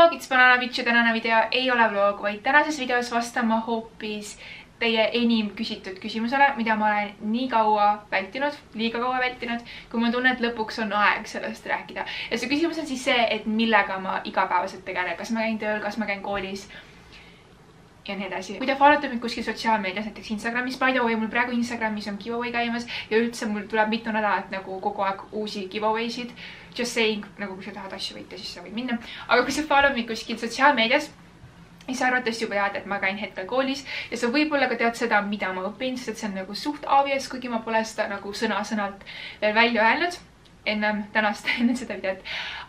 Hello, it's Banana Bitch ja tänane video ei ole vlog, vaid tänases videos vastan ma hoopis teie enim küsitud küsimusele, mida ma olen nii kaua vältinud, liiga kaua vältinud, kui ma tunnen, et lõpuks on aeg sellest rääkida. Ja see küsimus on siis see, et millega ma igapäevaselt tegelen, kas ma käin tööl, kas ma käin koolis ja nii edasi. Kui te followte mind kuskil sotsiaalmeedias, näiteks Instagramis, by the way, mul praegu Instagramis on giveaway käimas ja üldse mul tuleb mitu nädalat nagu kogu aeg uusi giveaway'sid. Just saying, nagu kui sa tahad asju võita, siis sa võid minna. Aga kui sa follow mind kuskil sotsiaalmeedias, siis sa arvatavasti juba tead, et ma käin hetkel koolis ja sa võib-olla ka tead seda, mida ma õpin, sest see on nagu suht obvious, kuigi ma pole seda nagu sõna-sõnalt veel välja öelnud enne seda videot.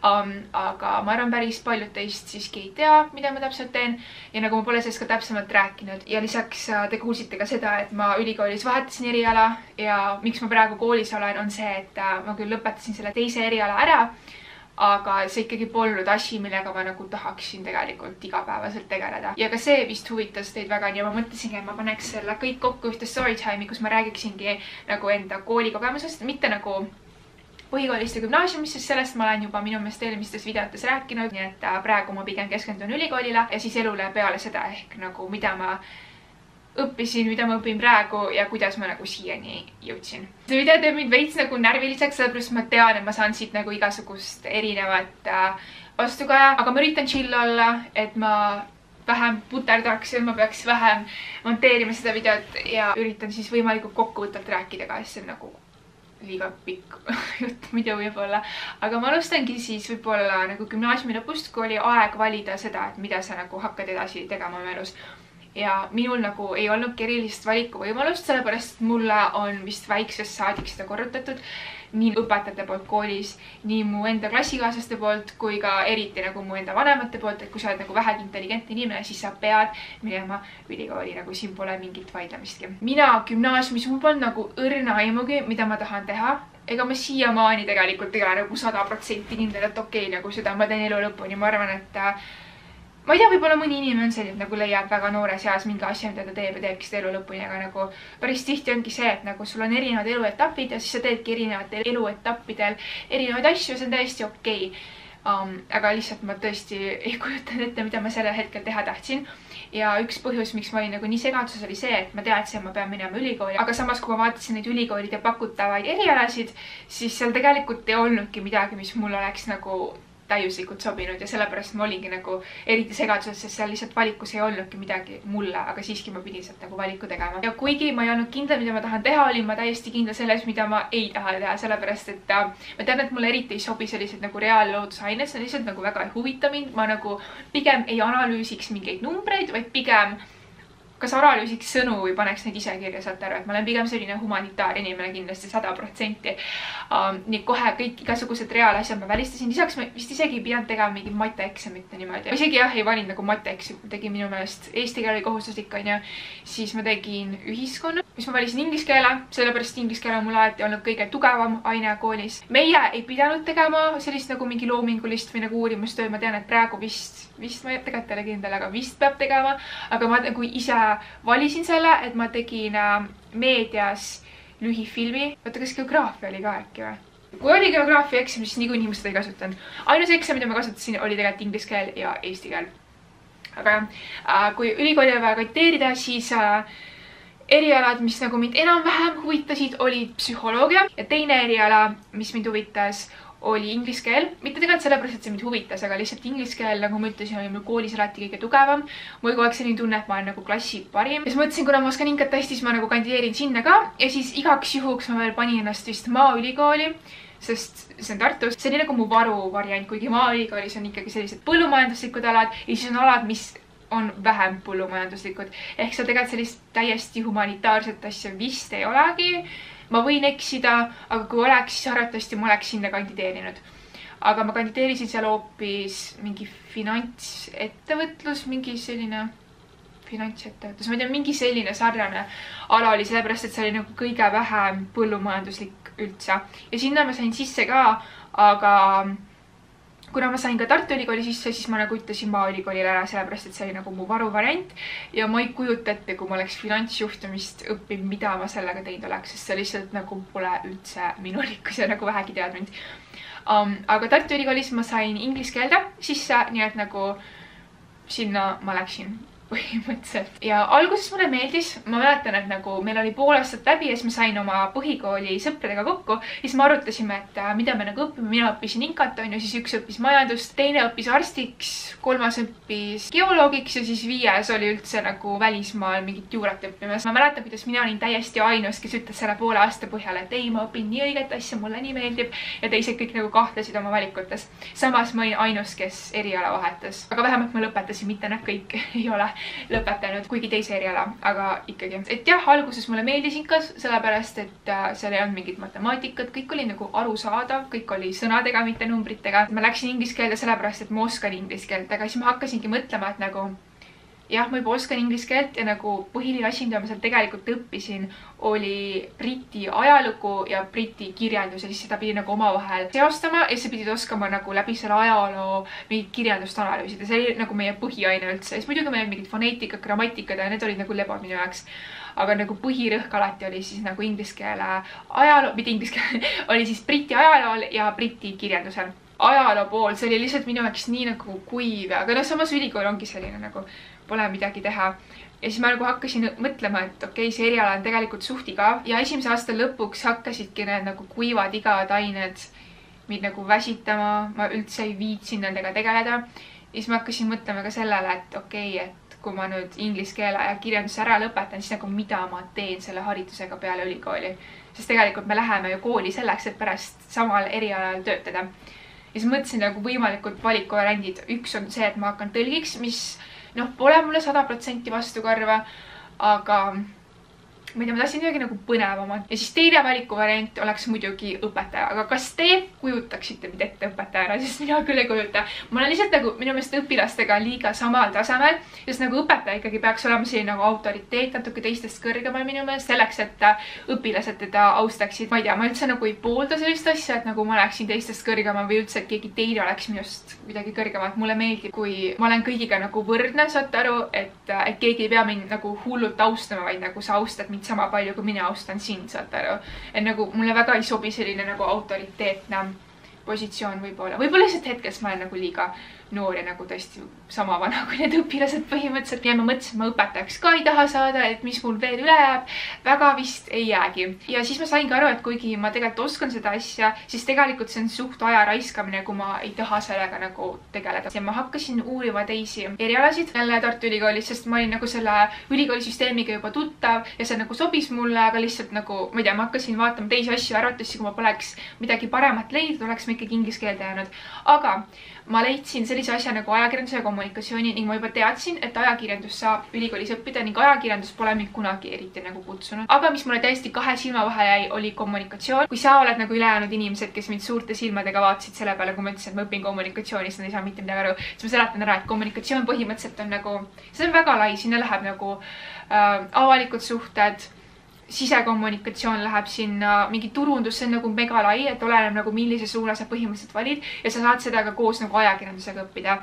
Aga ma arvan, päris paljud teist siiski ei tea, mida ma täpselt teen ja nagu ma pole sellest ka täpsemalt rääkinud. Ja lisaks te kuulsite ka seda, et ma ülikoolis vahetasin eriala ja miks ma praegu koolis olen, on see, et ma küll lõpetasin selle teise eriala ära, aga see ikkagi polnud asi, millega ma nagu tahaksin tegelikult igapäevaselt tegeleda. Ja ka see vist huvitas teid väga ja ma mõtlesingi, et ma paneks selle kõik kokku ühte storytime'i, kus ma räägiksingi nagu enda koolikogemusest, mitte nagu põhikoolist ja gümnaasiumist, sest sellest ma olen juba minu meelest eelmistes videotes rääkinud, nii et praegu ma pigem keskendun ülikoolile ja siis elule peale seda ehk nagu mida ma õppisin, mida ma õpin praegu ja kuidas ma nagu siiani jõudsin. See video teeb mind veits nagu närviliseks, sellepärast ma tean, et ma saan siit nagu igasugust erinevat vastukaja, aga ma üritan chill olla, et ma vähem puterdaks ja ma peaks vähem monteerima seda videot ja üritan siis võimalikult kokkuvõtvalt rääkida ka, sest see on nagu liiga pikk jutt muidu võib-olla. Aga ma alustangi siis võib-olla nagu gümnaasiumi lõpust, kui oli aeg valida seda, et mida sa nagu hakkad edasi tegema oma elus. Ja minul nagu ei olnudki erilist valikuvõimalust, sellepärast mulle on vist väiksest saadik seda korrutatud nii õpetajate poolt koolis, nii mu enda klassikaaslaste poolt, kui ka eriti nagu mu enda vanemate poolt, et kui sa oled nagu vähegi intelligentne inimene, siis sa pead minema ülikooli, nagu siin pole mingit vaidlemistki. Mina gümnaasiumis mul polnud nagu õrna aimugi, mida ma tahan teha. Ega ma siiamaani tegelikult ei ole nagu 100% kindel, et okei, nagu seda ma teen elu lõpuni. Ma arvan, et ma ei tea, võib-olla mõni inimene on selline, nagu leiab väga noores eas mingi asja, mida ta teeb ja teebki seda elu lõpuni, aga nagu päris tihti ongi see, et nagu sul on erinevad eluetapid ja siis sa teedki erinevatel eluetappidel erinevaid asju, see on täiesti okei. Aga lihtsalt ma tõesti ei kujutanud ette, mida ma sellel hetkel teha tahtsin. Ja üks põhjus, miks ma olin nagu nii segadsus, oli see, et ma teadsin, et ma pean minema ülikooli. Aga samas, kui ma vaatasin neid ülikoolide pakutavaid erialasid, siis seal tegelikult ei olnudki midagi, mis mul oleks nagu täiuslikult sobinud ja sellepärast ma olingi nagu eriti segaduses, sest seal lihtsalt valikus ei olnudki midagi mulle, aga siiski ma pidin sealt nagu valiku tegema. Ja kuigi ma ei olnud kindel, mida ma tahan teha, olin ma täiesti kindel selles, mida ma ei taha teha, sellepärast et ma tean, et mulle eriti ei sobi sellised nagu reaalloodusained, see on lihtsalt nagu väga ei huvita mind, ma nagu pigem ei analüüsiks mingeid numbreid, vaid pigem kas analüüsiks sõnu või paneks neid ise kirja, saate aru, et ma olen pigem selline humanitaarinimene kindlasti 100%. Nii kohe kõik igasugused reaalasjad ma välistasin. Lisaks ma vist isegi ei pidanud tegema mingi mateeksamit niimoodi. Ma isegi jah, ei valinud nagu mateeksamit, tegin minu meelest eesti keele kohustuslik on ja siis ma tegin ühiskonna, mis ma valisin inglise keele, sellepärast inglise keele on mul alati olnud kõige tugevam aine koolis. Meie ei pidanud tegema sellist nagu mingi loomingulist või nagu uurimustööd, ma tean, et praegu vist ma tegelikult ei ole kindel, aga vist peab tegema, aga ma nagu ise valisin selle, et ma tegin meedias lühifilmi. Võtta, kas geograafia oli ka äkki või? Kui oli geograafia eksam, siis niikuinii ma seda ei kasutanud. Ainus eksam, mida ma kasutasin, oli tegelikult inglise keel ja eesti keel. Aga kui ülikooli vaja kanditeerida, siis erialad, mis nagu mind enam-vähem huvitasid, olid psühholoogia ja teine eriala, mis mind huvitas, oli inglise keel. Mitte tegelikult sellepärast, et see mind huvitas, aga lihtsalt inglise keel, nagu ma ütlesin, oli mul koolis alati kõige tugevam. Mul kogu aeg selline tunne, et ma olen nagu klassi parim. Ja siis mõtlesin, kuna ma oskan inkat hästi, siis ma nagu kandideerin sinna ka. Ja siis igaks juhuks ma veel panin ennast vist maaülikooli, sest see on Tartus. See oli nagu mu varu variant, kuigi maaülikoolis on ikkagi sellised põllumajanduslikud alad ja siis on alad, mis on vähem põllumajanduslikud. Ehk seal tegelikult sellist täiesti humanitaarset asja vist ei olegi. Ma võin eksida, aga kui oleks, siis arvatavasti ma oleks sinna kandideerinud. Aga ma kandideerisin seal hoopis mingi finantsettevõtlus, mingi selline finantsettevõtlus. Ma ei tea, mingi selline sarjane ala oli, sellepärast, et see oli nagu kõige vähem põllumajanduslik üldse. Ja sinna ma sain sisse ka, aga kuna ma sain ka Tartu Ülikooli sisse, siis ma nagu ütlesin maaülikoolile ära, sellepärast, et see oli nagu mu varu variant. Ja ma ei kujuta ette, kui ma oleks finantsjuhtumist õppinud, mida ma sellega teinud oleks, sest see lihtsalt nagu pole üldse minulik, kui see nagu vähegi tead mind. Aga Tartu Ülikoolis ma sain inglise keelde sisse, nii et nagu sinna ma läksin põhimõtteliselt. Ja alguses mulle meeldis, ma mäletan, et nagu meil oli pool aastat läbi ja siis ma sain oma põhikooli sõpradega kokku ja siis me arutasime, et mida me nagu õpime. Mina õppisin inkat, on ju, siis üks õppis majandust, teine õppis arstiks, kolmas õppis geoloogiks ja siis viies oli üldse nagu välismaal mingit juurat õppimas. Ma mäletan, kuidas mina olin täiesti ainus, kes ütles selle poole aasta põhjal, et ei, ma õpin nii õiget asja, mulle nii meeldib ja teised kõik nagu kahtlesid oma valikutes. Samas ma olin ainus, kes eriala vahetas, aga vähemalt ma lõpetasin, mitte nad kõik ei ole lõpetanud, kuigi teise eriala, aga ikkagi. Et jah, alguses mulle meeldis inkas, sellepärast, et seal ei olnud mingit matemaatikat, kõik oli nagu arusaadav, kõik oli sõnadega, mitte numbritega. Ma läksin inglise keelde sellepärast, et ma oskan inglise keelt, aga siis ma hakkasingi mõtlema, et nagu jah, ma juba oskan inglise keelt ja nagu põhiline asi, mida ma seal tegelikult õppisin, oli Briti ajalugu ja Briti kirjandus ja siis seda pidi nagu omavahel seostama ja sa pidid oskama nagu läbi selle ajaloo mingit kirjandust analüüsida. See oli nagu meie põhiaine üldse. Siis muidugi meil mingid foneetikad, grammatikad ja need olid nagu lebod minu jaoks. Aga nagu põhirõhk alati oli siis nagu inglise keele ajaloo, mitte inglise keele, oli siis Briti ajalool ja Briti kirjandusel. Ajaloo pool, see oli lihtsalt minu jaoks nii nagu kuiv, aga noh, samas ülikool ongi selline nagu pole midagi teha. Ja siis ma nagu hakkasin mõtlema, et okei, see eriala on tegelikult suht igav ja esimese aasta lõpuks hakkasidki need nagu kuivad igavad ained mind nagu väsitama, ma üldse ei viitsinud nendega tegeleda. Ja siis ma hakkasin mõtlema ka sellele, et okei, et kui ma nüüd inglise keele ja kirjanduse ära lõpetan, siis nagu mida ma teen selle haridusega peale ülikooli. Sest tegelikult me läheme ju kooli selleks, et pärast samal erialal töötada. Ja siis mõtlesin nagu võimalikud valikuvariandid. Üks on see, et ma hakkan tõlgiks, mis noh, pole mulle 100% vastukarva, aga ma ei tea, ma tahtsin midagi nagu põnevamat. Ja siis teine valikuvariant oleks muidugi õpetaja. Aga kas te kujutaksite mind ette õpetajana? Sest mina küll ei kujuta. Ma olen lihtsalt nagu minu meelest õpilastega liiga samal tasemel. Sest nagu õpetaja ikkagi peaks olema selline nagu autoriteet natuke teistest kõrgemal minu meelest. Selleks, et õpilased teda austaksid. Ma ei tea, ma üldse nagu ei poolda sellist asja, et nagu ma oleksin teistest kõrgemal või üldse, et keegi teine oleks minust midagi kõrgemat. Mulle meeldib, kui ma olen kõigiga nagu võrdne, saate aru, et keegi ei pea mind nagu hullult austama, vaid nagu sa austad mind sama palju, kui mina austan sind, saate aru. Et nagu mulle väga ei sobi selline nagu autoriteetne positsioon võib-olla. Võib-olla lihtsalt hetkes ma olen nagu liiga noor ja nagu tõesti sama vana kui need õpilased põhimõtteliselt. Ja ma mõtlesin, et ma õpetajaks ka ei taha saada, et mis mul veel üle jääb. Väga vist ei jäägi. Ja siis ma sain ka aru, et kuigi ma tegelikult oskan seda asja, siis tegelikult see on suht aja raiskamine, kui ma ei taha sellega nagu tegeleda. Ja ma hakkasin uurima teisi erialasid jälle Tartu Ülikoolis, sest ma olin nagu selle ülikoolisüsteemiga juba tuttav ja see nagu sobis mulle, aga lihtsalt nagu, ma ei tea, ma hakkasin vaatama teisi asju, arvatusi, kui ma poleks midagi paremat leidnud, oleks ma ikkagi inglise keelde jäänud. Aga ma leidsin sellise asja nagu ajakirjanduse ja kommunikatsiooni ning ma juba teadsin, et ajakirjandus saab ülikoolis õppida ning ajakirjandus pole mind kunagi eriti nagu kutsunud. Aga mis mulle täiesti kahe silma vahele jäi, oli kommunikatsioon. Kui sa oled nagu ülejäänud inimesed, kes mind suurte silmadega vaatasid selle peale, kui ma ütlesin, et ma õpin kommunikatsioonis, nad ei saa mitte midagi aru, siis ma seletan ära, et kommunikatsioon põhimõtteliselt on nagu, see on väga lai, sinna läheb nagu avalikud suhted, sisekommunikatsioon läheb sinna, mingi turundus, see on nagu mega lai, et oleneb nagu millise suuna sa põhimõtteliselt valid ja sa saad seda ka koos nagu ajakirjandusega õppida.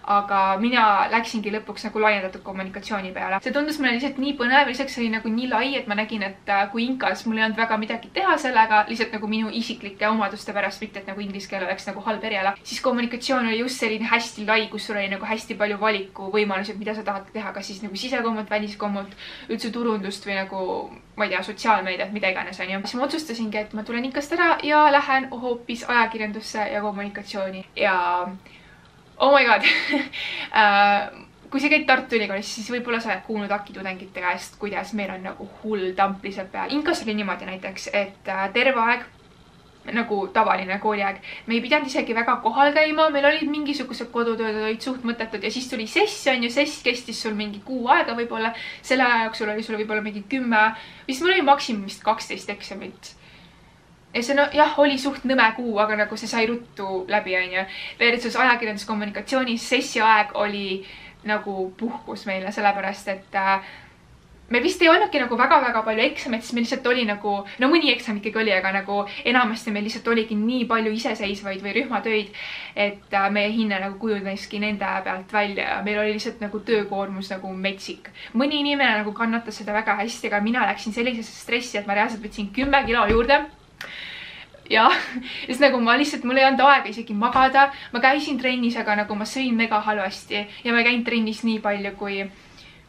Aga mina läksingi lõpuks nagu laiendatud kommunikatsiooni peale. See tundus mulle lihtsalt nii põnev, lisaks oli nagu nii lai, et ma nägin, et kui inkas mul ei olnud väga midagi teha sellega, lihtsalt nagu minu isiklike omaduste pärast, mitte et nagu inglise keel oleks nagu halb eriala, siis kommunikatsioon oli just selline hästi lai, kus sul oli nagu hästi palju valikuvõimalusi, mida sa tahad teha, kas siis nagu sisekommut, väliskommut, üldse turundust või nagu, ma ei tea, sotsiaalmeediat, mida iganes on ju. Siis ma otsustasingi, et ma tulen inkast ära ja lähen hoopis ajakirjandusse ja kommunikatsiooni ja oh my god kui sa käid Tartu Ülikoolis, siis võib-olla sa oled kuulnud akitudengite käest, kuidas meil on nagu hull tamplised peal. Inkas oli niimoodi näiteks, et terve aeg, nagu tavaline kooliaeg, me ei pidanud isegi väga kohal käima, meil olid mingisugused kodutööd, olid suht mõttetud ja siis tuli sess, on ju, sess kestis sul mingi kuu aega võib-olla, selle aja jooksul oli sul võib-olla mingi 10, vist mul oli maksimum vist 12 eksamit. Ja see no, jah, oli suht nõme kuu, aga nagu see sai ruttu läbi, on ju. Versus ajakirjanduskommunikatsioonis sessi aeg oli nagu puhkus meile, sellepärast, et meil vist ei olnudki nagu väga-väga palju eksameid, siis meil lihtsalt oli nagu, no mõni eksam ikkagi oli, aga nagu enamasti meil lihtsalt oligi nii palju iseseisvaid või rühmatöid, et meie hinne nagu kujuneski nende pealt välja ja meil oli lihtsalt nagu töökoormus nagu metsik. Mõni inimene nagu kannatas seda väga hästi, aga mina läksin sellisesse stressi, et ma reaalselt võtsin 10 kilo juurde. ja siis nagu ma lihtsalt, mul ei olnud aega isegi magada, ma käisin trennis, aga nagu ma sõin mega halvasti ja ma ei käinud trennis nii palju, kui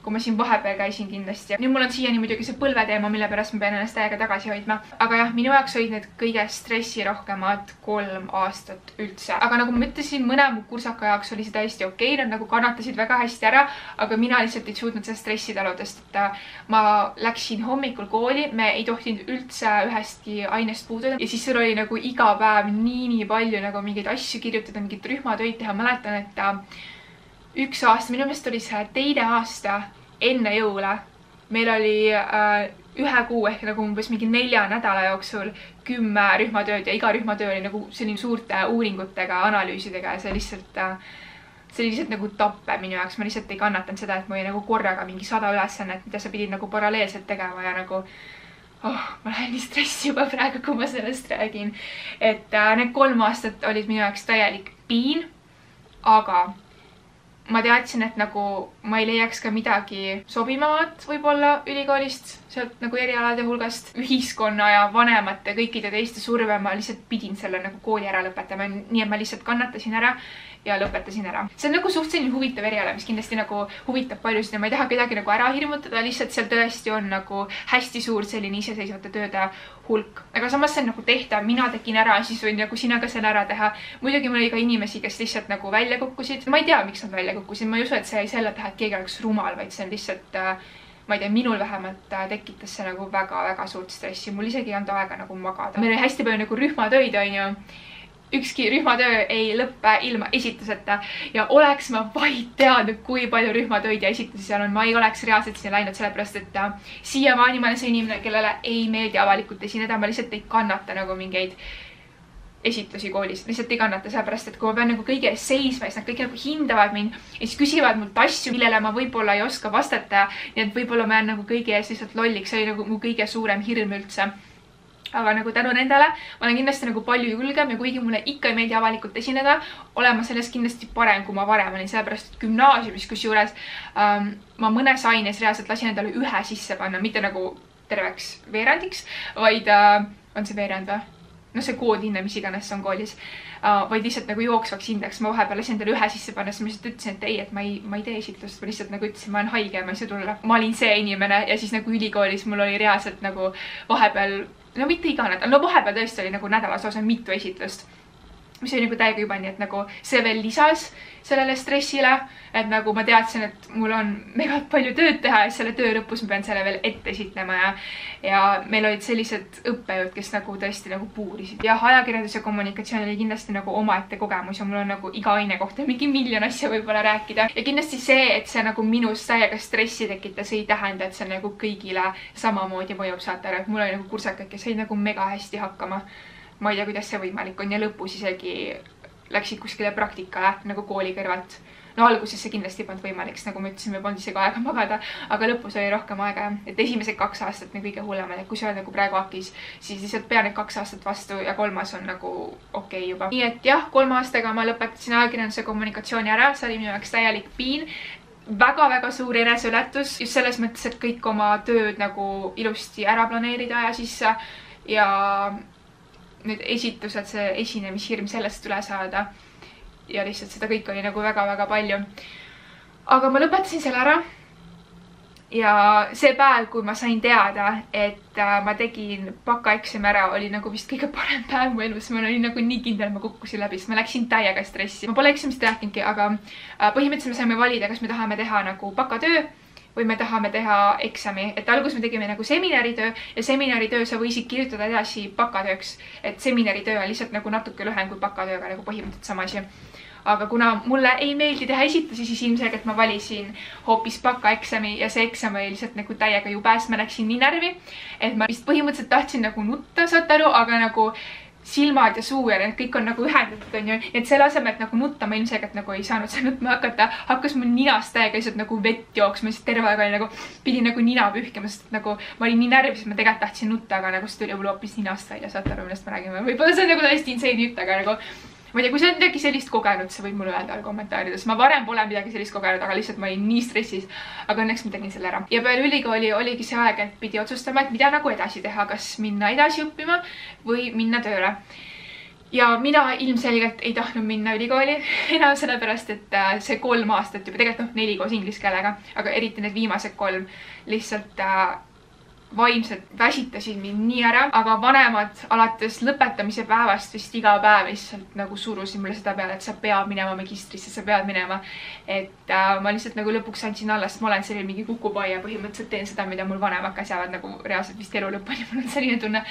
ma siin vahepeal käisin kindlasti. Nüüd mul on siiani muidugi see põlveteema, mille pärast ma pean ennast täiega tagasi hoidma. Aga jah, minu jaoks olid need kõige stressirohkemad 3 aastat üldse. Aga nagu ma ütlesin, mõne mu kursaka jaoks oli see täiesti okei, nad nagu kannatasid väga hästi ära, aga mina lihtsalt ei suutnud seda stressi taludest, et ma läksin hommikul kooli, me ei tohtinud üldse ühestki ainest puududa ja siis sul oli nagu iga päev nii palju nagu mingeid asju kirjutada, mingid rühmatöid teha. Mäletan, et üks aasta, minu meelest oli see 2. aasta enne jõule. Meil oli 1 kuu ehk nagu umbes mingi 4 nädala jooksul 10 rühmatööd ja iga rühmatöö oli nagu selline suurte uuringutega, analüüsidega ja see oli lihtsalt nagu tappe minu jaoks. Ma lihtsalt ei kannatanud seda, et mul oli nagu korraga mingi 100 ülesannet, mida sa pidid nagu paralleelselt tegema ja nagu ma lähen nii stressi juba praegu, kui ma sellest räägin. Et need 3 aastat olid minu jaoks täielik piin, aga ma teadsin, et nagu ma ei leiaks ka midagi sobivamat võib-olla ülikoolist, sealt nagu erialade hulgast, ühiskonna ja vanemate, kõikide teiste surve. Ma lihtsalt pidin selle nagu kooli ära lõpetama, nii et ma lihtsalt kannatasin ära ja lõpetasin ära. See on nagu suhteliselt huvitav eriala, mis kindlasti nagu huvitab paljusid ja ma ei taha kedagi nagu ära hirmutada, lihtsalt seal tõesti on nagu hästi suur selline iseseisvate tööde hulk. Aga samas see on nagu tehtav, mina tegin ära, siis võin nagu sina ka selle ära teha. Muidugi mul oli ka inimesi, kes lihtsalt nagu välja kukkusid. Ma ei tea, miks nad välja kukkusid. Ma ei usu, et see ei selle taha, et keegi oleks rumal, vaid see on lihtsalt, ma ei tea, minul vähemalt tekitas see nagu väga-väga suurt stressi. Mul isegi ei olnud aega nagu magada. Meil oli hästi palju nagu rühmatöid, on ju. Ükski rühmatöö ei lõppe ilma esituseta ja oleks ma vaid teadnud, kui palju rühmatöid ja esitusi seal on, ma ei oleks reaalselt sinna läinud, sellepärast et siiamaani ma olen see inimene, kellele ei meeldi avalikult esineda, ma lihtsalt ei kannata nagu mingeid esitusi koolis, lihtsalt ei kannata, sellepärast et kui ma pean nagu kõige ees seisma, siis nad kõik nagu hindavad mind ja siis küsivad mult asju, millele ma võib-olla ei oska vastata, nii et võib-olla ma jään nagu kõigi ees lihtsalt lolliks, see oli nagu mu kõige suurem hirm üldse. Aga nagu tänu nendele ma olen kindlasti nagu palju julgem ja kuigi mulle ikka ei meeldi avalikult esineda, olen ma sellest kindlasti parem, kui ma varem olin, sellepärast et gümnaasiumis kusjuures ma mõnes aines reaalselt lasin endale 1 sisse panna, mitte nagu terveks veerandiks, vaid on see veerand või? No see koodhinne, mis iganes on koolis, vaid lihtsalt nagu jooksvaks hindeks. Ma vahepeal lasin endale 1 sisse panna, siis ma lihtsalt ütlesin, et ei, et ma ei tee esitlust, ma lihtsalt nagu ütlesin, ma olen haige ja ma ei saa tulla. Ma olin see inimene ja siis nagu ülikoolis mul oli reaalselt nagu vahepeal, no mitte iga nädal, no vahepeal tõesti oli nagu nädalas osa mitu esitlust, mis oli nagu täiega juba nii, et nagu see veel lisas sellele stressile, et nagu ma teadsin, et mul on mega palju tööd teha ja selle töö lõpus ma pean selle veel ette esitlema ja meil olid sellised õppejõud, kes nagu tõesti nagu puurisid. Ja ajakirjandus ja kommunikatsioon oli kindlasti nagu omaette kogemus ja mul on nagu iga aine kohta mingi miljon asja võib-olla rääkida. Ja kindlasti see, et see nagu minus täiega stressi tekitas, ei tähenda, et see nagu kõigile samamoodi mõjub, saate aru, et mul oli nagu kursakad, kes said nagu mega hästi hakkama. Ma ei tea, kuidas see võimalik on ja lõpus isegi läksid kuskile praktikale nagu kooli kõrvalt. No alguses see kindlasti ei polnud võimalik, nagu ma ütlesin, me polnud isegi aega magada, aga lõpus oli rohkem aega, et esimesed 2 aastat on kõige hullemad, et kui sa oled nagu praegu akis, siis lihtsalt pea need 2 aastat vastu ja 3. on nagu okei juba. Nii et jah, 3 aastaga ma lõpetasin ajakirjanduse kommunikatsiooni ära, see oli minu jaoks täielik piin. Väga-väga suur eneseületus, just selles mõttes, et kõik oma tööd nagu ilusti ära planeerida aja sisse ja need esitused, see esinemishirm sellest üle saada ja lihtsalt seda kõik oli nagu väga-väga palju. Aga ma lõpetasin selle ära ja see päev, kui ma sain teada, et ma tegin bakaeksami ära, oli nagu vist kõige parem päev mu elus. Ma olin nagu nii kindel, ma kukkusin läbi, sest ma läksin täiega stressi. Ma pole eksamist rääkinudki, aga põhimõtteliselt me saime valida, kas me tahame teha nagu bakatöö või me tahame teha eksami. Et alguses me tegime nagu seminaritöö ja seminaritöö sa võisid kirjutada edasi bakatööks. Et seminaritöö on lihtsalt nagu natuke lühem kui bakatööga, nagu põhimõtteliselt sama asi. Aga kuna mulle ei meeldi teha esitusi, siis ilmselgelt ma valisin hoopis bakaeksami ja see eksam oli lihtsalt nagu täiega jube, sest ma läksin nii närvi, et ma vist põhimõtteliselt tahtsin nagu nutta, saate aru, aga nagu silmad ja suu ja need kõik on nagu ühendatud, on ju. Et selle asemel, et nagu nutta, ma ilmselgelt nagu ei saanud see nutma hakata, hakkas mul ninast täiega lihtsalt nagu vett jooksma, siis terve aeg oli nagu, pidin nagu nina pühkima, sest nagu ma olin nii närvis, et ma tegelikult tahtsin nutta, aga nagu see tuli mul hoopis ninast välja, saate aru, millest me räägime. Võib-olla see on nagu täiesti insane jutt, aga nagu ma ei tea, kui sa oled midagi sellist kogenud, sa võid mulle öelda all kommentaarides. Ma varem pole midagi sellist kogenud, aga lihtsalt ma olin nii stressis. Aga õnneks ma tegin selle ära. Ja peale ülikooli oligi see aeg, et pidi otsustama, et mida nagu edasi teha, kas minna edasi õppima või minna tööle. Ja mina ilmselgelt ei tahtnud minna ülikooli enam sellepärast, et see 3 aastat juba, tegelikult 4 koos inglise keelega, aga eriti need viimased 3 lihtsalt vaimselt väsitasid mind nii ära, aga vanemad alates lõpetamise päevast vist iga päev lihtsalt nagu surusid mulle seda peale, et sa pead minema magistrisse, sa pead minema. Et ma lihtsalt nagu lõpuks andsin alla, sest ma olen selline mingi kukupai ja põhimõtteliselt teen seda, mida mul vanemad käsivad nagu reaalselt vist elu lõpuni, mul on selline tunne.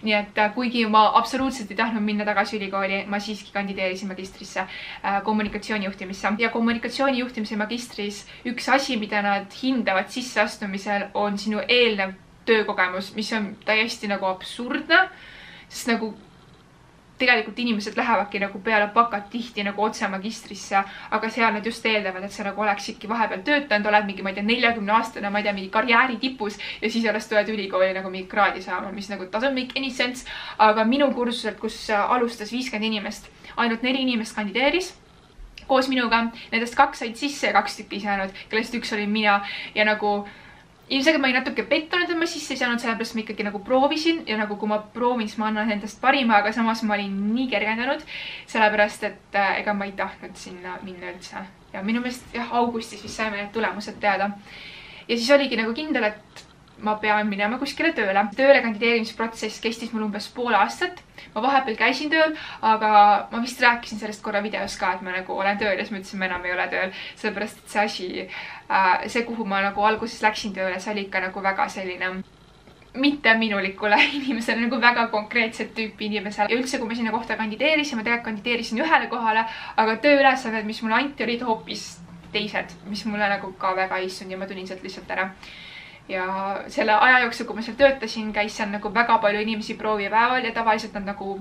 Nii et kuigi ma absoluutselt ei tahtnud minna tagasi ülikooli, ma siiski kandideerisin magistrisse kommunikatsioonijuhtimisse. Ja kommunikatsioonijuhtimise magistris üks asi, mida nad hindavad sisseastumisel, on sinu eelnev töökogemus, mis on täiesti nagu absurdne, sest nagu tegelikult inimesed lähevadki nagu peale bakat tihti nagu otse magistrisse, aga seal nad just eeldavad, et sa nagu oleksidki vahepeal töötanud, oled mingi, ma ei tea, 40-aastane, ma ei tea, mingi karjääri tipus ja siis alles tuled ülikooli nagu mingi kraadi saama, mis nagu doesn't make any sense. Aga minu kursuselt, kus alustas 50 inimest, ainult 4 inimest kandideeris koos minuga, nendest 2 said sisse ja 2 tükki ei saanud, kellest 1 olin mina ja nagu ilmselt ma olin natuke pettunud, et ma sisse ei saanud, sellepärast ma ikkagi nagu proovisin ja nagu kui ma proovin, siis ma annan endast parima, aga samas ma olin nii kergendanud, sellepärast et ega ma ei tahtnud sinna minna üldse. Ja minu meelest jah, augustis vist saime need tulemused teada. Ja siis oligi nagu kindel, et ma pean minema kuskile tööle. Tööle kandideerimisprotsess kestis mul umbes pool aastat. Ma vahepeal käisin tööl, aga ma vist rääkisin sellest korra videos ka, et ma nagu olen tööl ja siis ma ütlesin, ma enam ei ole tööl. Sellepärast, et see asi, see kuhu ma nagu alguses läksin tööle, see oli ikka nagu väga selline mitte minulikule inimesele, nagu väga konkreetset tüüpi inimesele. Ja üldse, kui ma sinna kohta kandideerisin, ma tegelikult kandideerisin ühele kohale, aga tööülesanded, mis mulle anti, olid hoopis teised, mis mulle nagu ka väga ei istunud ja ma tulin sealt lihtsalt ära. Ja selle aja jooksul, kui ma seal töötasin, käis seal nagu väga palju inimesi proovipäeval ja tavaliselt nad nagu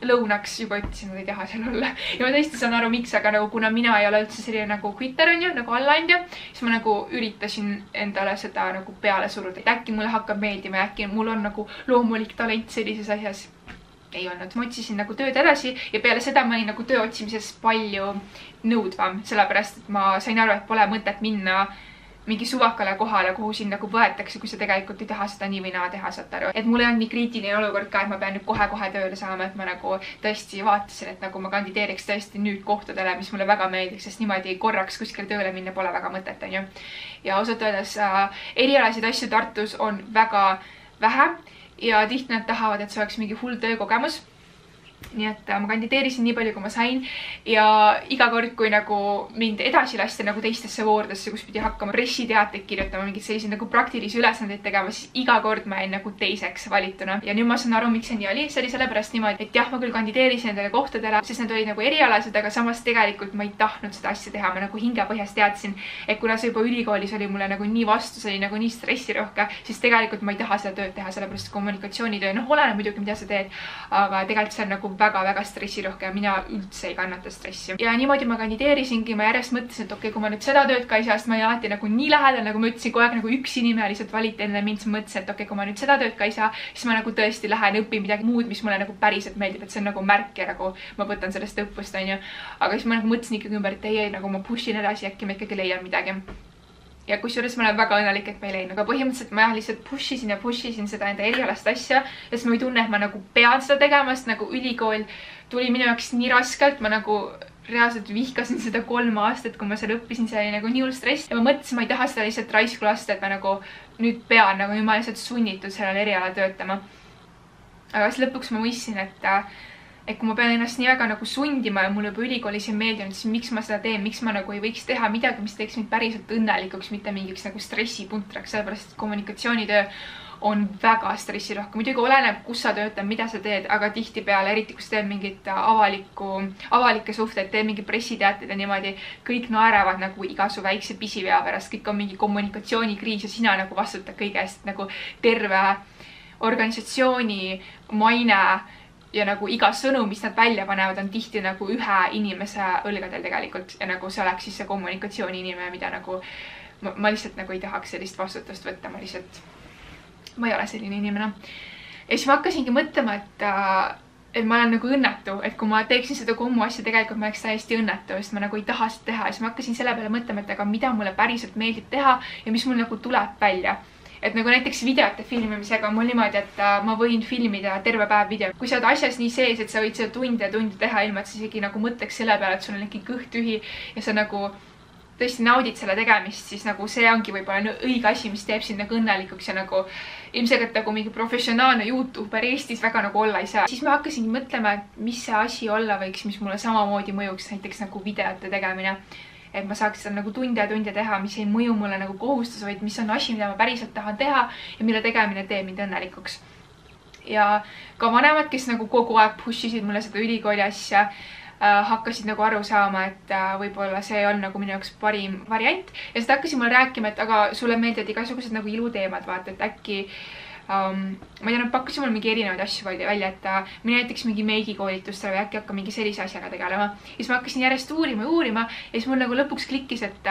lõunaks juba ütlesin, nad ei taha seal olla. Ja ma tõesti saan aru, miks, aga nagu kuna mina ei ole üldse selline nagu quitter on ju, nagu allaandja, siis ma nagu üritasin endale seda nagu peale suruda. Äkki mulle hakkab meeldima, äkki mul on nagu loomulik talent sellises asjas. Ei olnud. Ma otsisin nagu tööd edasi ja peale seda ma olin nagu töö otsimises palju nõudvam, sellepärast et ma sain aru, et pole mõtet minna mingi suvakale kohale, kuhu siin nagu võetakse, kui sa tegelikult ei taha seda nii või naa teha, saad aru. Et mul ei olnud nii kriitiline olukord ka, et ma pean nüüd kohe-kohe tööle saama, et ma nagu tõesti vaatasin, et nagu ma kandideeriks tõesti nüüd kohtadele, mis mulle väga meeldiks, sest niimoodi korraks kuskile tööle minna pole väga mõtet, on ju. Ja ausalt öeldes erialasid asju Tartus on väga vähe ja tihti nad tahavad, et see oleks mingi full töökogemus. Nii et ma kandideerisin nii palju, kui ma sain ja iga kord, kui nagu mind edasi lasti nagu teistesse voordesse, kus pidi hakkama pressiteateid kirjutama, mingid sellised nagu praktilisi ülesandeid tegema, siis iga kord ma jäin nagu teiseks valituna. Ja nüüd ma saan aru, miks see nii oli. See oli sellepärast niimoodi, et jah, ma küll kandideerisin nendele kohtadele, sest need olid nagu erialased, aga samas tegelikult ma ei tahtnud seda asja teha. Ma nagu hingepõhjas teadsin, et kuna see juba ülikoolis oli mulle nagu nii vastu, see oli nagu nii stressirohke, siis tegelikult ma ei taha seda tööd teha, sellepärast kommunikatsioonitöö, noh, oleneb muidugi, mida sa teed, aga tegelikult see on nagu väga-väga stressirohke ja mina üldse ei kannata stressi. Ja niimoodi ma kandideerisingi, ma järjest mõtlesin, et okei, kui ma nüüd seda tööd ka ei saa, sest ma olin alati nagu nii lähedal, nagu ma ütlesin, kogu aeg nagu üks inimene lihtsalt valiti enne mind, siis ma mõtlesin, et okei, kui ma nüüd seda tööd ka ei saa, siis ma nagu tõesti lähen õpin midagi muud, mis mulle nagu päriselt meeldib, et see on nagu märk ja nagu ma võtan sellest õppust, on ju. Aga siis ma nagu mõtlesin ikkagi ümber, et ei, nagu ma pushin edasi, äkki ma ikkagi leian midagi. Ja kusjuures ma olen väga õnnelik, et ma ei leidnud, aga põhimõtteliselt ma jah lihtsalt pushisin seda enda erialast asja, sest ma ei tunne, et ma nagu pean seda tegema, sest nagu ülikool tuli minu jaoks nii raskelt, ma nagu reaalselt vihkasin seda 3 aastat, kui ma seal õppisin, see oli nagu nii hull stress ja ma mõtlesin, ma ei taha seda lihtsalt raisku lasta, et ma nagu nüüd pean, nagu ma lihtsalt sunnitud sellele eriala töötama. Aga siis lõpuks ma mõistsin, et kui ma pean ennast nii väga nagu sundima ja mulle juba ülikoolis ei meeldinud, siis miks ma seda teen, miks ma nagu ei võiks teha midagi, mis teeks mind päriselt õnnelikuks, mitte mingiks nagu stressipuntraks, sellepärast kommunikatsioonitöö on väga stressirohke. Muidugi oleneb, kus sa töötad, mida sa teed, aga tihtipeale, eriti kus teed mingit avalikke suhteid, teed mingi pressiteated ja niimoodi, kõik naeravad nagu iga su väikse pisivea pärast, kõik on mingi kommunikatsioonikriis ja sina nagu vastutad kõige eest, nagu terve organisatsiooni maine ja nagu iga sõnum, mis nad välja panevad, on tihti nagu ühe inimese õlgadel tegelikult ja nagu see oleks siis see kommunikatsiooni inimene, mida nagu ma lihtsalt nagu ei tahaks sellist vastutust võtta, ma ei ole selline inimene. Ja siis ma hakkasingi mõtlema, et ma olen nagu õnnetu, et kui ma teeksin seda kommu asja, tegelikult ma oleks täiesti õnnetu, sest ma nagu ei taha seda teha ja siis ma hakkasin selle peale mõtlema, et aga mida mulle päriselt meeldib teha ja mis mul nagu tuleb välja. Et nagu näiteks videote filmimisega on mul niimoodi, et ma võin filmida terve päev video. Kui sa oled asjas nii sees, et sa võid seda tunde ja tunde teha ilma, et sa isegi nagu mõtleks selle peale, et sul on äkki kõht tühi ja sa nagu tõesti naudid selle tegemist, siis nagu see ongi võib-olla õige asi, mis teeb sind nagu õnnelikuks ja nagu ilmselgelt nagu mingi professionaalne YouTuber Eestis väga nagu olla ei saa. Siis ma hakkasin mõtlema, et mis see asi olla võiks, mis mulle samamoodi mõjuks, näiteks nagu videote tegemine. Et ma saaks seda nagu tunde ja tunde teha, mis ei mõju mulle nagu kohustus, vaid mis on asi, mida ma päriselt tahan teha ja mille tegemine teeb mind õnnelikuks. Ja ka vanemad, kes nagu kogu aeg pushisid mulle seda ülikooli asja, hakkasid nagu aru saama, et võib-olla see on nagu minu jaoks parim variant ja seda hakkasid mulle rääkima, et aga sulle meeldivad igasugused nagu iluteemad, vaata, et äkki ma ei tea, nad pakkusid mulle mingi erinevaid asju välja, et mine näiteks mingi meigikoolitustele või äkki hakka mingi sellise asjaga tegelema. Ja siis ma hakkasin järjest uurima ja siis mul nagu lõpuks klikkis, et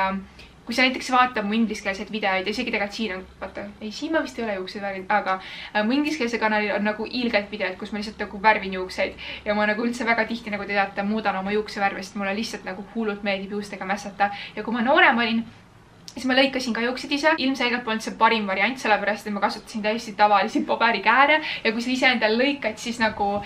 kui sa näiteks vaatad mu ingliskeelseid videoid ja isegi tegelikult siin on, vaata, ei, siin ma vist ei ole juukseid värvinud, aga mu ingliskeelse kanalil on nagu ilgelt videod, kus ma lihtsalt nagu värvin juukseid ja ma nagu üldse väga tihti, nagu te teate, muudan oma juuksevärve, sest mulle lihtsalt nagu hullult meeldib juustega mässata ja kui ma noorem olin, siis ma lõikasin ka juuksed ise. Ilmselgelt polnud see parim variant, sellepärast et ma kasutasin täiesti tavalisi paberikääre ja kui sa ise endal lõikad, siis nagu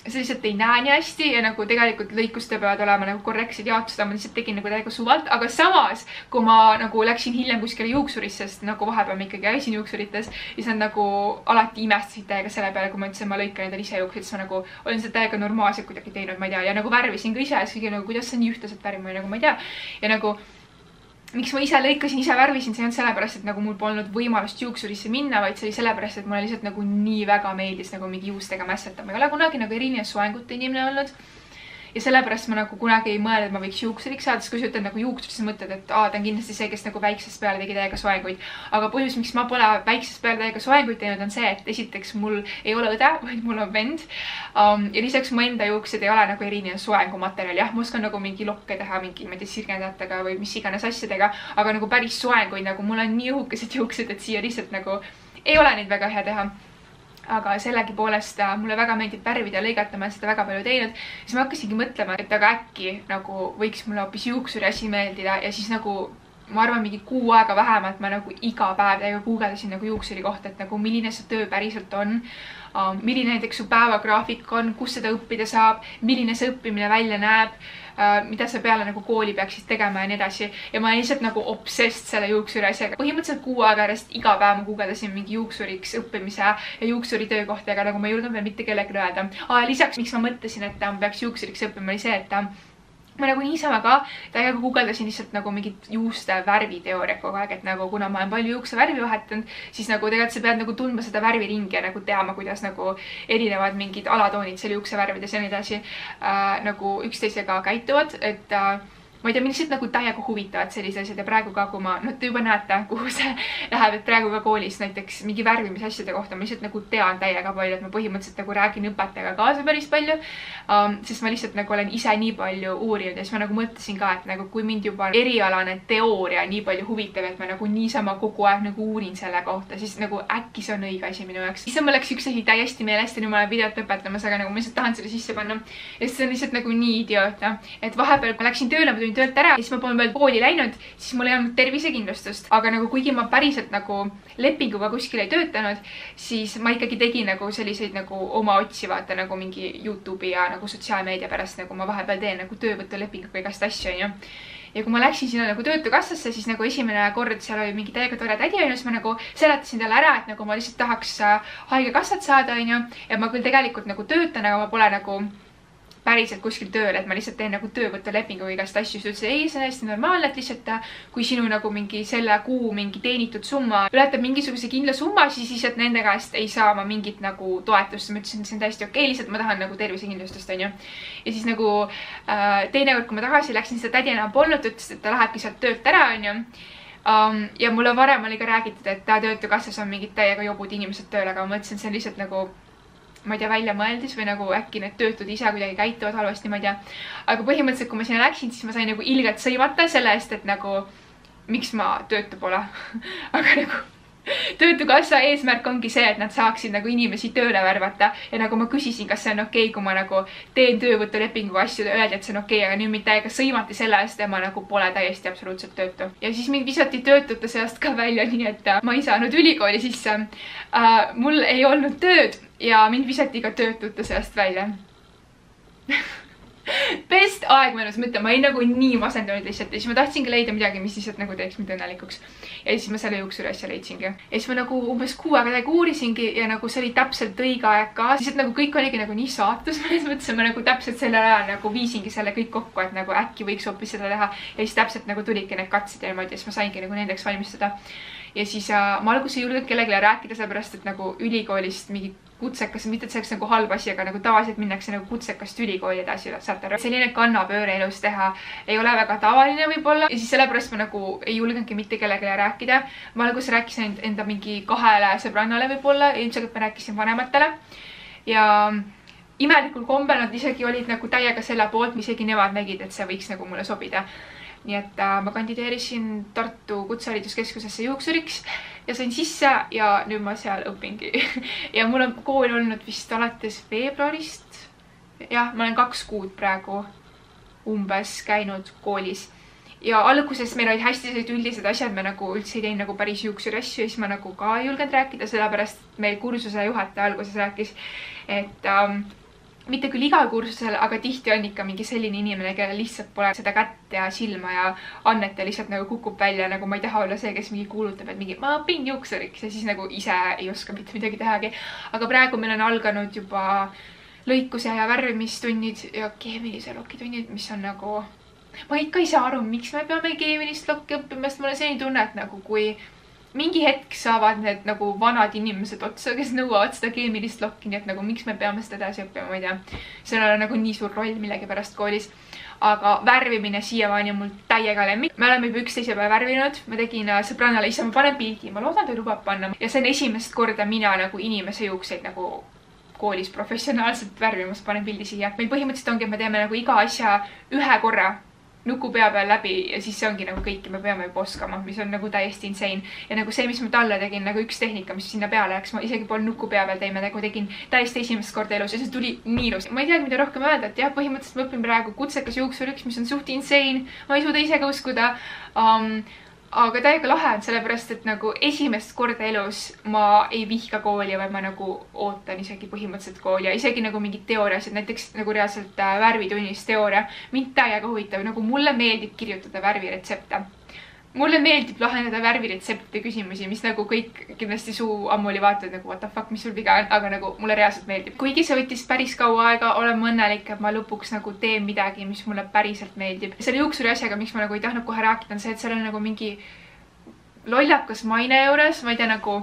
see lihtsalt ei näe nii hästi ja nagu tegelikult lõikuste peavad olema nagu korrektsed jaotused, ma lihtsalt tegin nagu täiega suvalt, aga samas, kui ma nagu läksin hiljem kuskile juuksurisse, sest nagu vahepeal ma ikkagi käisin juuksurites, siis nad nagu alati imestasid täiega selle peale, kui ma ütlesin, ma lõikan endale ise juukseid, siis ma nagu olin seda täiega normaalselt kuidagi teinud, ma ei tea, ja nagu värvisin ka ise ja siis kõige nagu, kuidas see nii ühtlaselt värvima või nagu ma ei tea. Ja nagu miks ma ise lõikasin, ise värvisin, see on sellepärast, et nagu mul polnud võimalust juuksurisse minna, vaid see oli sellepärast, et mulle lihtsalt nagu nii väga meeldis nagu mingi juustega mässata. Ma ei ole kunagi nagu erinev soengute inimene olnud. Ja sellepärast ma nagu kunagi ei mõelnud, et ma võiks juuksuriks saada, sest kui sa ütled nagu juuksurisse mõtled, et ta on kindlasti see, kes nagu väiksest peale tegi täiega soenguid. Aga põhjus, miks ma pole väiksest peale täiega soenguid teinud, on see, et esiteks mul ei ole õde, vaid mul on vend. Ja lisaks mu enda juuksed ei ole nagu erinev soengumaterjal. Jah, ma oskan nagu mingi lokke teha mingi sirgendajatega või mis iganes asjadega, aga nagu päris soenguid, nagu mul on nii õhukesed juuksed, et siia lihtsalt nagu ei ole neid väga hea teha. Aga sellegipoolest mulle väga meeldib värvida ja lõigata, ma olen seda väga palju teinud. Siis ma hakkasingi mõtlema, et aga äkki nagu võiks mulle hoopis juuksuri asi meeldida ja siis nagu ma arvan mingi 6 aega vähemalt ma nagu iga päev täiega guugeldasin nagu juuksuri kohta, et nagu milline see töö päriselt on, milline näiteks su päevagraafik on, kus seda õppida saab, milline see õppimine välja näeb, mida sa peale nagu kooli peaksid tegema ja nii edasi. Ja ma lihtsalt nagu obsessed selle juuksuri asjaga. Põhimõtteliselt 6 aega järjest iga päev ma guugeldasin mingi juuksuriks õppimise ja juuksuri töökohta, aga nagu ma ei julgenud veel mitte kellelegi öelda. Lisaks, miks ma mõtlesin, et ma peaks juuksuriks õppima, oli see, et ma nagu niisama ka täiega guugeldasin lihtsalt nagu mingit juuste värviteooriat kogu aeg, et nagu kuna ma olen palju juukse värvi vahetanud, siis nagu tegelikult sa pead nagu tundma seda värviringi ja nagu teama, kuidas nagu erinevad mingid alatoonid seal juukse värvides ja nii edasi nagu üksteisega käituvad, et ma ei tea, mind lihtsalt nagu täiega huvitavad sellised asjad ja praegu ka, kui ma, te juba näete, kuhu see läheb, et praegu ka koolis näiteks mingi värvimise asjade kohta ma lihtsalt nagu tean täiega palju, et ma põhimõtteliselt nagu räägin õpetajaga kaasa päris palju, sest ma lihtsalt nagu olen ise nii palju uurinud ja siis ma nagu mõtlesin ka, et nagu kui mind juba erialane teooria nii palju huvitab, et ma nagu niisama kogu aeg nagu uurin selle kohta, siis nagu äkki see on õige asi minu jaoks. Siis mul läks üks asi täiesti meelest ja nüüd ma olen videot õpetamas, aga nagu ma lihtsalt tahan selle sisse panna. Ja see on lihtsalt nagu nii idiootne, et vahepeal ma läksin tööle, ma tulin töölt ära, siis ma polnud veel kooli läinud, siis mul ei olnud tervisekindlustust, aga nagu kuigi ma päriselt nagu lepinguga kuskil ei töötanud, siis ma ikkagi tegin nagu selliseid nagu oma otsi vaata nagu mingi YouTube'i ja nagu sotsiaalmeedia pärast, nagu ma vahepeal teen nagu töövõtulepinguga igast asju, onju. Ja kui ma läksin sinna nagu töötukassasse, siis nagu esimene kord seal oli mingi täiega tore tädi, onju, siis ma nagu seletasin talle ära, et nagu ma lihtsalt tahaks haigekassat saada, onju, ja ma küll tegelikult nagu töötan, aga ma pole nagu päriselt kuskil tööl, et ma lihtsalt teen nagu töövõtulepingu igast asju, siis ütles, ei, see on hästi normaalne, et lihtsalt kui sinu nagu mingi selle kuu mingi teenitud summa ületab mingisuguse kindla summa, siis lihtsalt nende käest ei saa ma mingit nagu toetust. Ma ütlesin, et see on täiesti okei, lihtsalt ma tahan nagu tervisekindlustust, onju. Ja siis nagu teinekord, kui ma tagasi läksin, seda tädi enam polnud, ütles, et ta lähebki sealt töölt ära, onju. Ja mulle varem oli ka räägitud, et töötukassas on mingid täiega jobud inimesed tööl, aga ma mõtlesin, et see on lihtsalt nagu ma ei tea, välja mõeldis või nagu äkki need töötud ise kuidagi käituvad halvasti, ma ei tea. Aga põhimõtteliselt, kui ma sinna läksin, siis ma sain nagu ilgelt sõimata selle eest, et nagu miks ma töötu pole. Aga nagu töötukassa eesmärk ongi see, et nad saaksid nagu inimesi tööle värvata ja nagu ma küsisin, kas see on okei, kui ma nagu teen töövõtulepingu asju ja öeldi, et see on okei, aga nüüd mind täiega sõimati selle eest ja ma nagu pole täiesti absoluutselt töötu. Ja siis mind visati töötute seast ka välja, nii et ma ei saanud ülikooli sisse. Mul ei olnud tööd ja mind visati ka töötute seast välja. Best aeg mõnus mõte, ma ei nagu nii masendunud lihtsalt ja siis ma tahtsingi leida midagi, mis lihtsalt nagu teeks mind õnnelikuks. Ja siis ma selle juuksuri asja leidsingi. Ja siis ma nagu umbes 6 aega täiega uurisingi ja nagu see oli täpselt õige aeg ka. Siis et nagu kõik oligi nagu nii saatus, mõnes mõttes ma nagu täpselt selle ajal nagu viisingi selle kõik kokku, et nagu äkki võiks hoopis seda teha. Ja siis täpselt nagu tulidki need katsed ja niimoodi ja siis ma saingi nagu nendeks valmistada. Ja siis ma alguses ei julgenud kellelegi rääkida, sellepärast et nagu ülikoolist mingi kutsekas, mitte et see oleks nagu halb asi, aga nagu tavaliselt minnakse nagu kutsekast ülikooli edasi, saate aru. Selline kannapööre elus teha ei ole väga tavaline võib-olla ja siis sellepärast ma nagu ei julgenudki mitte kellegile rääkida. Ma alguses rääkisin enda mingi 2 sõbrannale võib-olla ja ilmselt ma rääkisin vanematele ja imelikul kombel nad isegi olid nagu täiega selle poolt, isegi nemad nägid, et see võiks nagu mulle sobida. Nii et ma kandideerisin Tartu Kutsehariduskeskusesse juuksuriks ja sain sisse ja nüüd ma seal õpingi. Ja mul on kool olnud vist alates veebruarist. Jah, ma olen 2 kuud praegu umbes käinud koolis. Ja alguses meil olid hästi sellised üldised asjad, me nagu üldse ei teinud nagu päris juuksuri asju ja siis ma nagu ka ei julgenud rääkida, sellepärast meil kursuse juhataja alguses rääkis, et mitte küll igal kursusel, aga tihti on ikka mingi selline inimene, kellel lihtsalt pole seda kätt ja silma ja annet ja lihtsalt nagu kukub välja, nagu ma ei taha olla see, kes mingi kuulutab, et mingi ma õpin juuksuriks ja siis nagu ise ei oska mitte midagi tehagi. Aga praegu meil on alganud juba lõikuse ja värvimistunnid ja keemilise loki tunnid, mis on nagu... Ma ikka ei saa aru, miks me peame keemilist lokki õppima, sest mul on selline tunne, et nagu kui mingi hetk saavad need nagu vanad inimesed otsa, kes nõuavad seda keemilist lokki, nii et nagu miks me peame seda edasi õppima, ma ei tea. Sellel on nagu nii suur roll millegi pärast koolis. Aga värvimine siiamaani on mul täiega lemmik. Me oleme juba 11 päeva värvinud. Ma tegin sõbrannale, issa ma panen pildi, ma loodan, ta lubab panna. Ja see on esimest korda mina nagu inimese juukseid nagu koolis professionaalselt värvimas, panen pildi siia. Meil põhimõtteliselt ongi, et me teeme nagu iga asja ühe korra nuku pea peal läbi ja siis see ongi nagu kõik ja me peame juba oskama, mis on nagu täiesti insane. Ja nagu see, mis ma talle tegin, nagu üks tehnika, mis sinna peale läks, ma isegi pool nuku pea peal teime, nagu tegin täiesti esimest korda elus ja see tuli nii ilus. Ma ei teagi, mida rohkem öelda, et jah, põhimõtteliselt ma õpin praegu kutsekas juuksuriks, mis on suht insane. Ma ei suuda ise ka uskuda. Aga täiega lahe on sellepärast, et nagu esimest korda elus ma ei vihka kooli, vaid ma nagu ootan isegi põhimõtteliselt kooli ja isegi nagu mingid teooriased, näiteks nagu reaalselt värvitunnis teooria. Mind täiega huvitav, nagu mulle meeldib kirjutada värviretsepte. Mulle meeldib lahendada värviretseptide küsimusi, mis nagu kõik kindlasti suu ammuli vaatavad nagu what the fuck, mis sul viga on, aga nagu mulle reaalselt meeldib. Kuigi see võttis päris kaua aega, olen ma õnnelik, et ma lõpuks nagu teen midagi, mis mulle päriselt meeldib. Selle juuksuri asjaga, miks ma nagu ei tahtnud kohe rääkida, on see, et seal on nagu mingi lollakas maine juures, ma ei tea nagu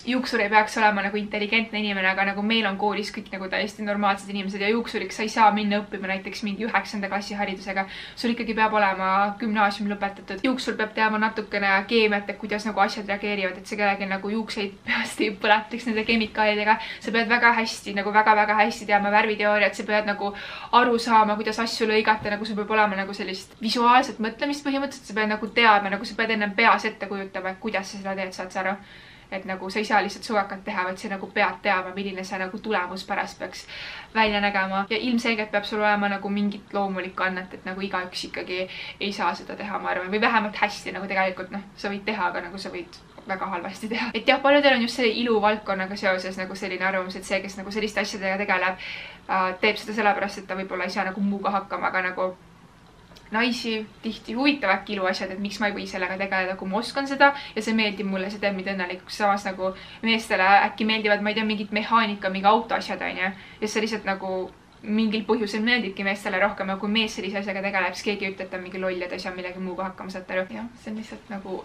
juuksur ei peaks olema nagu intelligentne inimene, aga nagu meil on koolis kõik nagu täiesti normaalsed inimesed ja juuksuriks sa ei saa minna õppima näiteks mingi 9. klassi haridusega. Sul ikkagi peab olema gümnaasium lõpetatud. Juuksur peab teama natukene keemiat, et kuidas nagu asjad reageerivad, et see kellelgi nagu juukseid peast ei põletaks nende kemikaalidega. Sa pead väga hästi, nagu väga hästi teama värviteooriat, sa pead nagu aru saama, kuidas asju lõigata, nagu sul peab olema nagu sellist visuaalset mõtlemist põhimõtteliselt, sa pead nagu teadma, nagu sa pead enne peas ette kujutama, kuidas sa seda teed, saad sa aru. Et nagu sa ei saa lihtsalt suvakalt teha, vaid sa nagu pead teama, milline see nagu tulemus pärast peaks välja nägema. Ja ilmselgelt peab sul olema nagu mingit loomulikku annet, et nagu igaüks ikkagi ei saa seda teha, ma arvan. Või vähemalt hästi, nagu tegelikult sa võid teha, aga nagu sa võid väga halvasti teha. Et jah, paljudel on just selle iluvaldkonnaga seoses nagu selline arvamus, et see, kes nagu selliste asjadega tegeleb, teeb seda sellepärast, et ta võib-olla ei saa nagu muuga hakkama, aga nagu naisi tihti huvitavadki iluasjad, et miks ma ei või sellega tegeleda, kui ma oskan seda ja see meeldib mulle, see teeb mind õnnelikuks. Samas nagu meestele äkki meeldivad, ma ei tea, mingid mehaanika, mingi autoasjad on ja see lihtsalt nagu mingil põhjusel meeldibki meestele rohkem, aga kui mees sellise asjaga tegeleb, siis keegi ütleb, et ta mingi loll ja ta ei saa millegi muuga hakkama, saate aru. Jah, see on lihtsalt nagu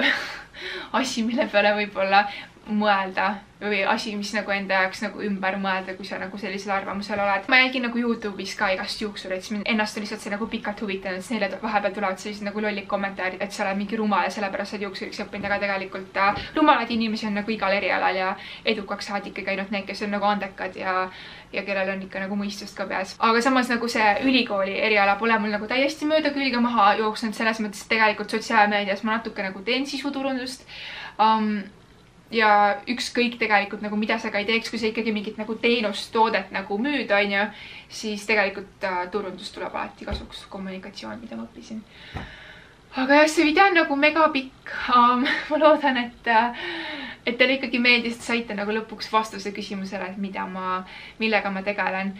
asi, mille peale võib-olla mõelda või asi, mis nagu enda jaoks nagu ümber mõelda, kui sa nagu sellisel arvamusel oled. Ma jälgin nagu YouTube'is ka igast juuksureid, siis ennast on lihtsalt see nagu pikalt huvitanud, siis neile vahepeal tulevad sellised nagu lollid kommentaarid, et sa oled mingi rumal ja sellepärast saad juuksuriks õppinud, aga tegelikult rumalad inimesi on nagu igal erialal ja edukaks saad ikkagi ainult need, kes on nagu andekad ja kellel on ikka nagu mõistust ka peas. Aga samas nagu see ülikooli eriala pole mul nagu täiesti mööda külge maha jooksnud selles mõttes, et tegelikult sotsiaalmeedias ma natuke nagu teen sisuturundust. ja ükskõik tegelikult nagu mida sa ka ei teeks, kui sa ikkagi mingit nagu teenust, toodet nagu müüd, on ju, siis tegelikult turundus tuleb alati kasuks, kommunikatsioon, mida ma õppisin. Aga jah, see video on nagu mega pikk. Ma loodan, et teile ikkagi meeldis, et saite nagu lõpuks vastuse küsimusele, et millega ma tegelen.